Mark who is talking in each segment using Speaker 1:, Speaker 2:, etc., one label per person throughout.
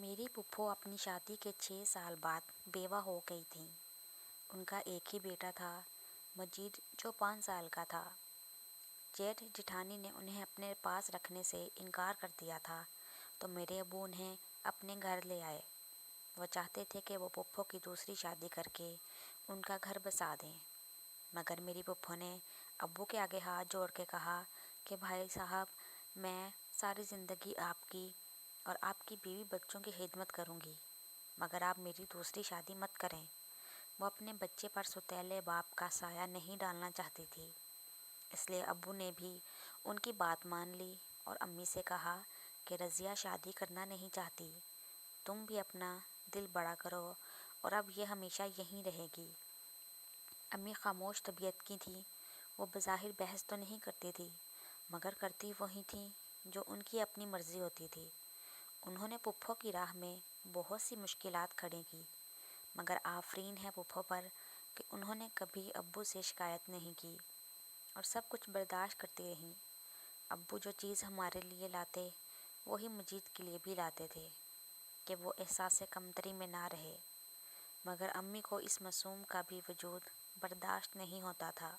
Speaker 1: मेरी फूफो अपनी शादी के 6 साल बाद बेवा हो गई थीं। उनका एक ही बेटा था, मजीद, जो 5 साल का था। जेठ जिठानी ने उन्हें अपने पास रखने से इनकार कर दिया था, तो मेरे अब्बू उन्हें अपने घर ले आए। वो चाहते थे कि वो फूफो की दूसरी शादी करके उनका घर बसा दें, मगर मेरी फूफो ने अब्बू के आगे हाथ जोड़ के कहा कि भाई साहब, मैं सारी ज़िंदगी आपकी और आपकी बीवी बच्चों की खिदमत करूंगी, मगर आप मेरी दूसरी शादी मत करें। वो अपने बच्चे पर सौतेले बाप का साया नहीं डालना चाहती थी, इसलिए अब्बू ने भी उनकी बात मान ली और अम्मी से कहा कि रज़िया शादी करना नहीं चाहती, तुम भी अपना दिल बड़ा करो और अब ये हमेशा यहीं रहेगी। अम्मी खामोश तबीयत की थी। वो बज़ाहिर बहस तो नहीं करती थी, मगर करती वही थी जो उनकी अपनी मर्ज़ी होती थी। उन्होंने फूफो की राह में बहुत सी मुश्किलात खड़ी की, मगर आफरीन है फूफो पर कि उन्होंने कभी अब्बू से शिकायत नहीं की और सब कुछ बर्दाश्त करती रहीं। अब्बू जो चीज़ हमारे लिए लाते, वही मजीद के लिए भी लाते थे कि वो एहसास कमतरी में ना रहे, मगर अम्मी को इस मासूम का भी वजूद बर्दाश्त नहीं होता था।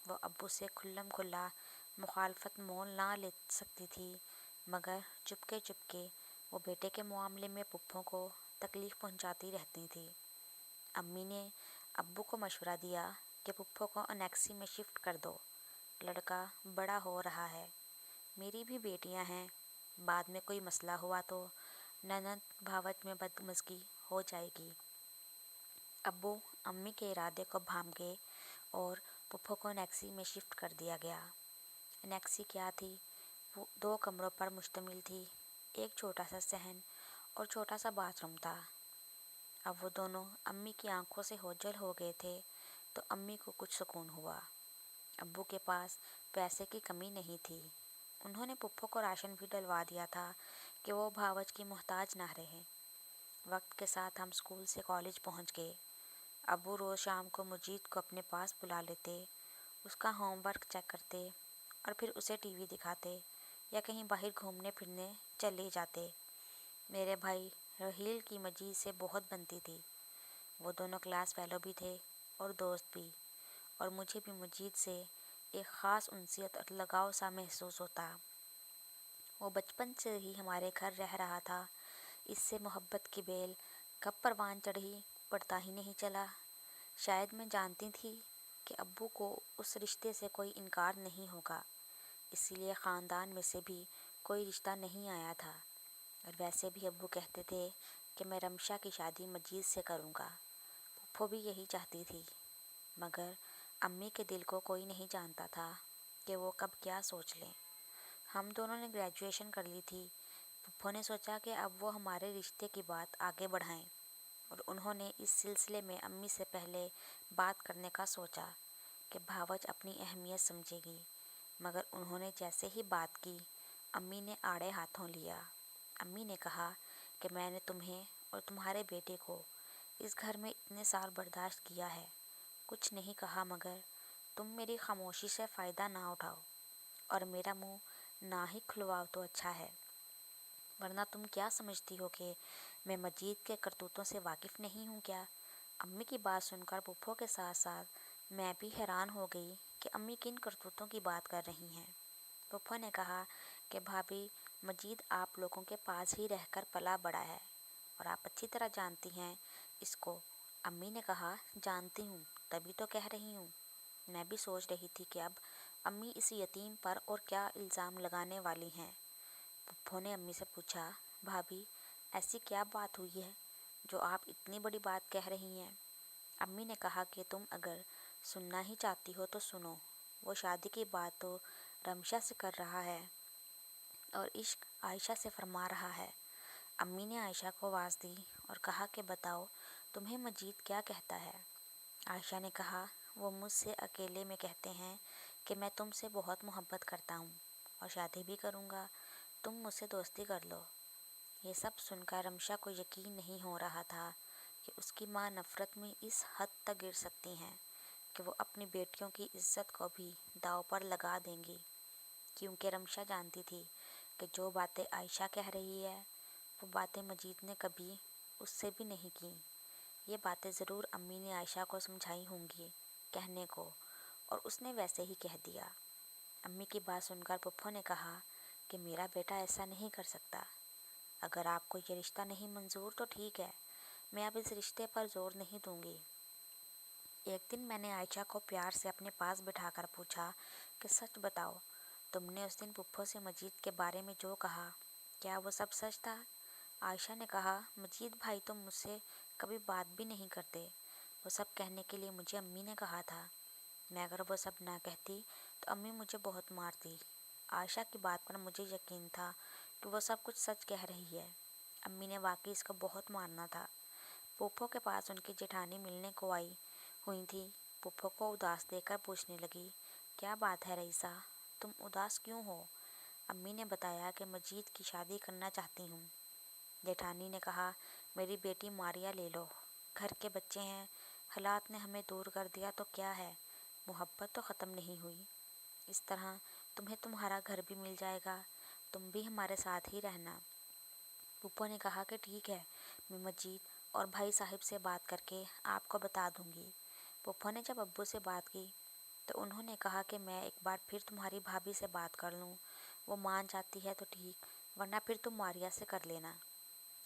Speaker 1: वो अब्बू से खुल्लम खुल्ला मुखालफत मोल ना ले सकती थी, मगर चुपके चुपके वो बेटे के मामले में फूफो को तकलीफ़ पहुंचाती रहती थी। अम्मी ने अब्बू को मशवरा दिया कि फूफो को अनेक्सी में शिफ्ट कर दो, लड़का बड़ा हो रहा है, मेरी भी बेटियां हैं, बाद में कोई मसला हुआ तो ननद भावच में बदमज़गी हो जाएगी। अब्बू अम्मी के इरादे को भांप गए और फूफो को अनेक्सी में शिफ्ट कर दिया गया। अनेक्सी क्या थी? वो 2 कमरों पर मुश्तमिल थी। एक छोटा सा सहन और छोटा सा बाथरूम था। अब वो दोनों अम्मी की आंखों से ओझल हो गए थे, तो अम्मी को कुछ सुकून हुआ। अब्बू के पास पैसे की कमी नहीं थी। उन्होंने फूफो को राशन भी डलवा दिया था कि वो भावच की मोहताज ना रहे। वक्त के साथ हम स्कूल से कॉलेज पहुंच गए। अब्बू रोज़ शाम को मजीद को अपने पास बुला लेते, उसका होमवर्क चेक करते और फिर उसे टीवी दिखाते या कहीं बाहर घूमने फिरने चले जाते। मेरे भाई रहील की मजीद से बहुत बनती थी। वो दोनों क्लास फेलो भी थे और दोस्त भी, और मुझे भी मजीद से एक ख़ास उनसियत और लगाव सा महसूस होता। वो बचपन से ही हमारे घर रह रहा था। इससे मोहब्बत की बेल कब परवान चढ़ी पता ही नहीं चला। शायद मैं जानती थी कि अब्बू को उस रिश्ते से कोई इनकार नहीं होगा, इसीलिए ख़ानदान में से भी कोई रिश्ता नहीं आया था। और वैसे भी अब्बू कहते थे कि मैं रमशा की शादी मजीद से करूँगा। फूफो भी यही चाहती थी, मगर अम्मी के दिल को कोई नहीं जानता था कि वो कब क्या सोच लें। हम दोनों ने ग्रेजुएशन कर ली थी। फूफो ने सोचा कि अब वो हमारे रिश्ते की बात आगे बढ़ाएं, और उन्होंने इस सिलसिले में अम्मी से पहले बात करने का सोचा कि भावच अपनी अहमियत समझेगी, मगर उन्होंने जैसे ही बात की, अम्मी ने आड़े हाथों लिया। अम्मी ने कहा कि मैंने तुम्हें और तुम्हारे बेटे को इस घर में इतने साल बर्दाश्त किया है, कुछ नहीं कहा, मगर तुम मेरी खामोशी से फ़ायदा ना उठाओ और मेरा मुंह ना ही खुलवाओ तो अच्छा है, वरना तुम क्या समझती हो कि मैं मजीद के करतूतों से वाकिफ़ नहीं हूँ क्या? अम्मी की बात सुनकर फूफो के साथ साथ मैं भी हैरान हो गई कि अम्मी किन करतूतों की बात कर रही हैं। फूफो ने कहा कि भाभी, मजीद आप लोगों के पास ही रहकर पला बड़ा है और आप अच्छी तरह जानती हैं इसको। अम्मी ने कहा, जानती हूँ, तभी तो कह रही हूँ। मैं भी सोच रही थी कि अब अम्मी इस यतीम पर और क्या इल्ज़ाम लगाने वाली हैं। फूफो ने अम्मी से पूछा, भाभी, ऐसी क्या बात हुई है जो आप इतनी बड़ी बात कह रही हैं? अम्मी ने कहा कि तुम अगर सुनना ही चाहती हो तो सुनो। वो शादी की बात तो रमशा से कर रहा है और इश्क आयशा से फरमा रहा है। अम्मी ने आयशा को आवाज़ दी और कहा कि बताओ, तुम्हें मजीद क्या कहता है? आयशा ने कहा, वो मुझसे अकेले में कहते हैं कि मैं तुमसे बहुत मोहब्बत करता हूँ और शादी भी करूँगा, तुम मुझसे दोस्ती कर लो। ये सब सुनकर रमशा को यकीन नहीं हो रहा था कि उसकी माँ नफ़रत में इस हद तक गिर सकती हैं कि वो अपनी बेटियों की इज्जत को भी दांव पर लगा देंगी, क्योंकि रमशा जानती थी कि जो बातें आयशा कह रही है वो बातें मजीद ने कभी उससे भी नहीं की। ये बातें ज़रूर अम्मी ने आयशा को समझाई होंगी कहने को, और उसने वैसे ही कह दिया। अम्मी की बात सुनकर पुप्पो ने कहा कि मेरा बेटा ऐसा नहीं कर सकता। अगर आपको ये रिश्ता नहीं मंजूर तो ठीक है, मैं अब इस रिश्ते पर जोर नहीं दूंगी। एक दिन मैंने आयशा को प्यार से अपने पास बिठाकर पूछा कि सच बताओ, तुमने उस दिन पुप्पो से मजीद के बारे में जो कहा, क्या वो सब सच था? आयशा ने कहा, मजीद भाई तो मुझसे कभी बात भी नहीं करते। वो सब कहने के लिए मुझे अम्मी ने कहा था। मैं अगर वो सब ना कहती तो अम्मी मुझे बहुत मारती। आयशा की बात पर मुझे यकीन था कि वो सब कुछ सच कह रही है। अम्मी ने वाकई इसको बहुत मारना था। पुप्पो के पास उनकी जेठानी मिलने को आई हुई थी। पुप्पो को उदास देखकर पूछने लगी, क्या बात है रईसा, तुम उदास क्यों हो? अम्मी ने बताया कि मजीद की शादी करना चाहती हूँ। जेठानी ने कहा, मेरी बेटी मारिया ले लो, घर के बच्चे हैं, हालात ने हमें दूर कर दिया तो क्या है, मोहब्बत तो ख़त्म नहीं हुई। इस तरह तुम्हें तुम्हारा घर भी मिल जाएगा, तुम भी हमारे साथ ही रहना। पुप्पो ने कहा कि ठीक है, मैं मजीद और भाई साहिब से बात करके आपको बता दूंगी। पुप्पो ने जब अब्बू से बात की तो उन्होंने कहा कि मैं एक बार फिर तुम्हारी भाभी से बात कर लूँ, वो मान जाती है तो ठीक, वरना फिर तुम मारिया से कर लेना।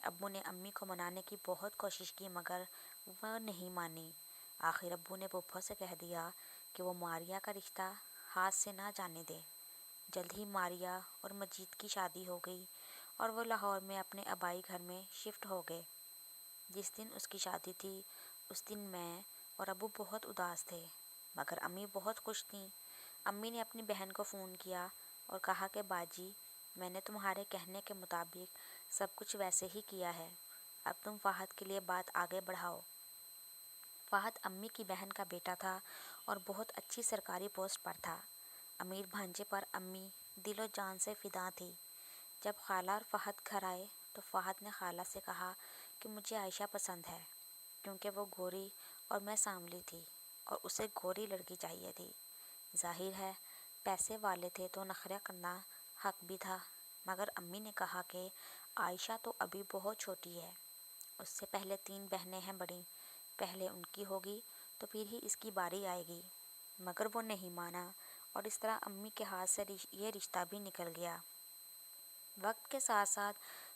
Speaker 1: अब्बू ने अम्मी को मनाने की बहुत कोशिश की मगर वह नहीं मानी। आखिर अब्बू ने पुप्पो से कह दिया कि वो मारिया का रिश्ता हाथ से ना जाने दे। जल्द ही मारिया और मजीद की शादी हो गई और वो लाहौर में अपने आबाई घर में शिफ्ट हो गए। जिस दिन उसकी शादी थी उस दिन मैं और अब्बू बहुत उदास थे, मगर अम्मी बहुत खुश थीं। अम्मी ने अपनी बहन को फ़ोन किया और कहा कि बाजी, मैंने तुम्हारे कहने के मुताबिक सब कुछ वैसे ही किया है, अब तुम फ़ाहद के लिए बात आगे बढ़ाओ। फ़ाहद अम्मी की बहन का बेटा था और बहुत अच्छी सरकारी पोस्ट पर था। अमीर भांजे पर अम्मी दिलो जान से फ़िदा थी। जब खाला और फ़ाहद घर आए तो फ़ाहद ने खाला से कहा कि मुझे आयशा पसंद है, क्योंकि वो गोरी और मैं सांवली थी और उसे गोरी लड़की चाहिए थी। जाहिर है पैसे वाले थे तो नखरा करना हक भी था, मगर अम्मी ने कहा कि आयशा तो अभी बहुत छोटी है, उससे पहले 3 बहनें हैं बड़ी, पहले उनकी होगी तो फिर ही इसकी बारी आएगी। मगर वो नहीं माना और इस तरह अम्मी के हाथ से ये रिश्ता भी निकल गया। वक्त के साथ साथ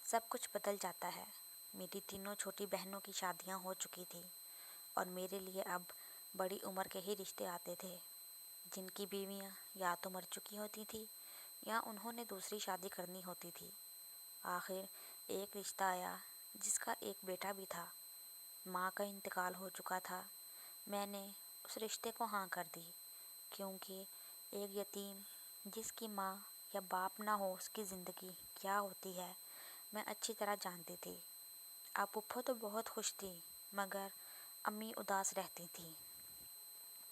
Speaker 1: सब कुछ बदल जाता है। मेरी तीनों छोटी बहनों की शादियां हो चुकी थी और मेरे लिए अब बड़ी उम्र के ही रिश्ते आते थे, जिनकी बीवियां या तो मर चुकी होती थी या उन्होंने दूसरी शादी करनी होती थी। आखिर एक रिश्ता आया जिसका एक बेटा भी था। माँ का इंतकाल हो चुका था। मैंने उस रिश्ते को हाँ कर दी, क्योंकि एक यतीम जिसकी माँ या बाप ना हो उसकी ज़िंदगी क्या होती है मैं अच्छी तरह जानती थी। अब पुप्पो तो बहुत खुश थी, मगर अम्मी उदास रहती थी।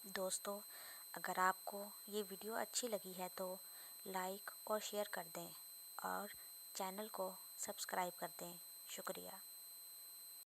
Speaker 1: दोस्तों, अगर आपको ये वीडियो अच्छी लगी है तो लाइक और शेयर कर दें और चैनल को सब्सक्राइब कर दें। शुक्रिया।